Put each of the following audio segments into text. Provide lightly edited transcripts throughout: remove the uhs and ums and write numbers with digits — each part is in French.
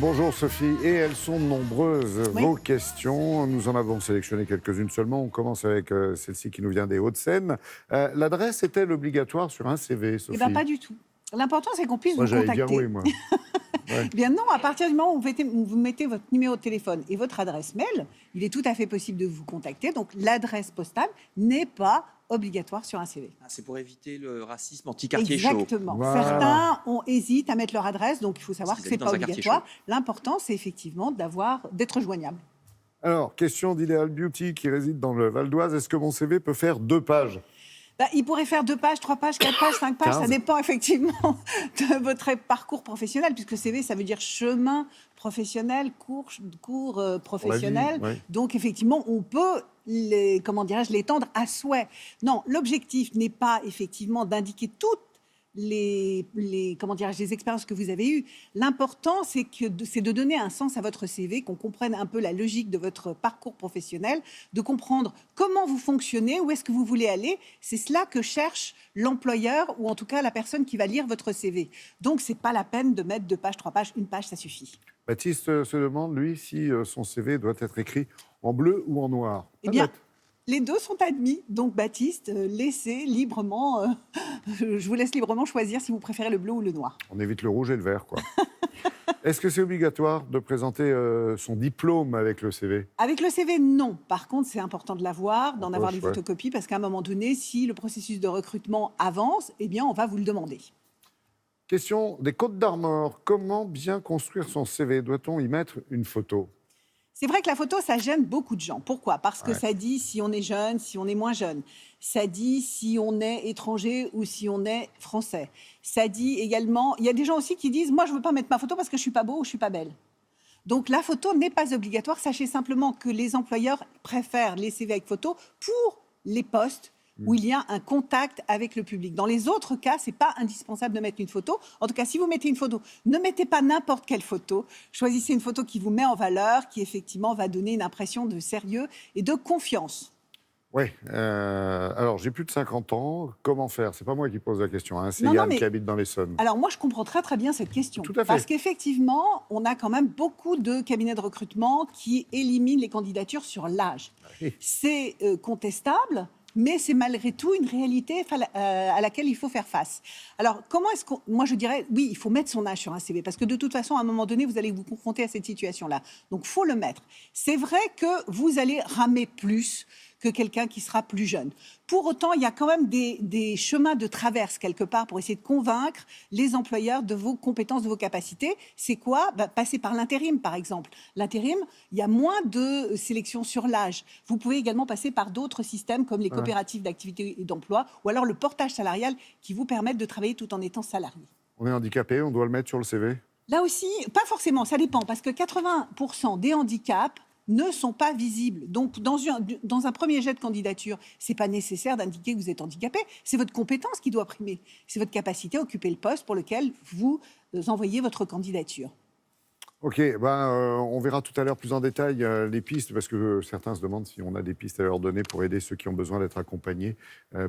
Bonjour Sophie, et elles sont nombreuses, Oui. vos questions. Nous en avons sélectionné quelques-unes seulement. On commence avec celle-ci qui nous vient des Hauts-de-Seine. L'adresse est-elle obligatoire sur un CV, Sophie? Eh bien, pas du tout. L'important, c'est qu'on puisse Moi, vous j'allais contacter. dire oui, moi. Ouais. Eh bien non, à partir du moment où vous mettez votre numéro de téléphone et votre adresse mail, il est tout à fait possible de vous contacter. Donc, l'adresse postale n'est pas obligatoire sur un CV. Ah, c'est pour éviter le racisme anti-quartier chaud. Exactement. Voilà. Certains hésitent à mettre leur adresse, donc il faut savoir Parce que qu'ils ce n'est habitent pas dans un quartier obligatoire. L'important, c'est effectivement d'être joignable. Alors, question d'Ideal Beauty qui réside dans le Val d'Oise. Est-ce que mon CV peut faire 2 pages? Il pourrait faire 2 pages, 3 pages, 4 pages, 5 pages. 15. Ça dépend effectivement de votre parcours professionnel, puisque CV, ça veut dire chemin professionnel, cours professionnel. ouais. Donc, effectivement, on peut l'étendre à souhait. Non, l'objectif n'est pas effectivement d'indiquer toutes les expériences que vous avez eues. L'important, c'est de donner un sens à votre CV, qu'on comprenne un peu la logique de votre parcours professionnel, de comprendre comment vous fonctionnez, où est-ce que vous voulez aller. C'est cela que cherche l'employeur, ou en tout cas la personne qui va lire votre CV. Donc, ce n'est pas la peine de mettre 2 pages, 3 pages, 1 page, ça suffit. Baptiste se demande, lui, si son CV doit être écrit en bleu ou en noir. Eh bien, les deux sont admis. Donc, Baptiste, laissez librement, je vous laisse librement choisir si vous préférez le bleu ou le noir. On évite le rouge et le vert, quoi. Est-ce que c'est obligatoire de présenter son diplôme avec le CV? Avec le CV, non. Par contre, c'est important de l'avoir, d'en En avoir poche, des ouais. photocopies, parce qu'à un moment donné, si le processus de recrutement avance, eh bien, on va vous le demander. Question des Côtes-d'Armor. Comment bien construire son CV? Doit-on y mettre une photo? C'est vrai que la photo, ça gêne beaucoup de gens. Pourquoi? Parce que Ouais. ça dit si on est jeune, si on est moins jeune. Ça dit si on est étranger ou si on est français. Ça dit également... Il y a des gens aussi qui disent « Moi, je ne veux pas mettre ma photo parce que je ne suis pas beau ou je ne suis pas belle ». Donc, la photo n'est pas obligatoire. Sachez simplement que les employeurs préfèrent les CV avec photo pour les postes où il y a un contact avec le public. Dans les autres cas, ce n'est pas indispensable de mettre une photo. En tout cas, si vous mettez une photo, ne mettez pas n'importe quelle photo. Choisissez une photo qui vous met en valeur, qui effectivement va donner une impression de sérieux et de confiance. Oui. Alors, j'ai plus de 50 ans. Comment faire? C'est pas moi qui pose la question, hein. C'est Non, non, Yann mais- qui habite dans l'Essonne. Alors moi, je comprends très très bien cette question. Tout à fait. Parce qu'effectivement, on a quand même beaucoup de cabinets de recrutement qui éliminent les candidatures sur l'âge. Oui. C'est contestable, mais c'est malgré tout une réalité à laquelle il faut faire face. Alors, comment est-ce qu'on... Moi, je dirais, oui, il faut mettre son âge sur un CV, parce que de toute façon, à un moment donné, vous allez vous confronter à cette situation-là. Donc, il faut le mettre. C'est vrai que vous allez ramer plus que quelqu'un qui sera plus jeune. Pour autant, il y a quand même des chemins de traverse quelque part pour essayer de convaincre les employeurs de vos compétences, de vos capacités. C'est quoi? Passer par l'intérim, par exemple. L'intérim, il y a moins de sélection sur l'âge. Vous pouvez également passer par d'autres systèmes comme les coopératives d'activité et d'emploi ou alors le portage salarial qui vous permettent de travailler tout en étant salarié. On est handicapé, on doit le mettre sur le CV? Là aussi, pas forcément, ça dépend, parce que 80% des handicaps ne sont pas visibles. Donc, dans un premier jet de candidature, ce n'est pas nécessaire d'indiquer que vous êtes handicapé. C'est votre compétence qui doit primer. C'est votre capacité à occuper le poste pour lequel vous envoyez votre candidature. Ok, on verra tout à l'heure plus en détail les pistes, parce que certains se demandent si on a des pistes à leur donner pour aider ceux qui ont besoin d'être accompagnés,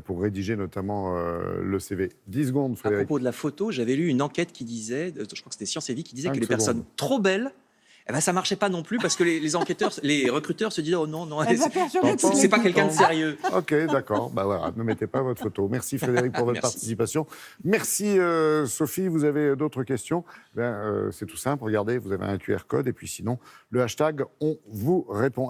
pour rédiger notamment le CV. 10 secondes, À Frédéric. propos de la photo, j'avais lu une enquête qui disait, je crois que c'était Science et Vie, qui disait 5 que les personnes secondes. trop belles, eh ben, ça marchait pas non plus parce que les enquêteurs, les recruteurs se disaient oh non, Elle va perturber toute c'est pas l'équipe. quelqu'un de sérieux. Ok, d'accord. Voilà, ne mettez pas votre photo. Merci Frédéric pour votre Merci. participation. Merci Sophie. Vous avez d'autres questions? C'est tout simple. Regardez, vous avez un QR code et puis sinon, le hashtag, on vous répond.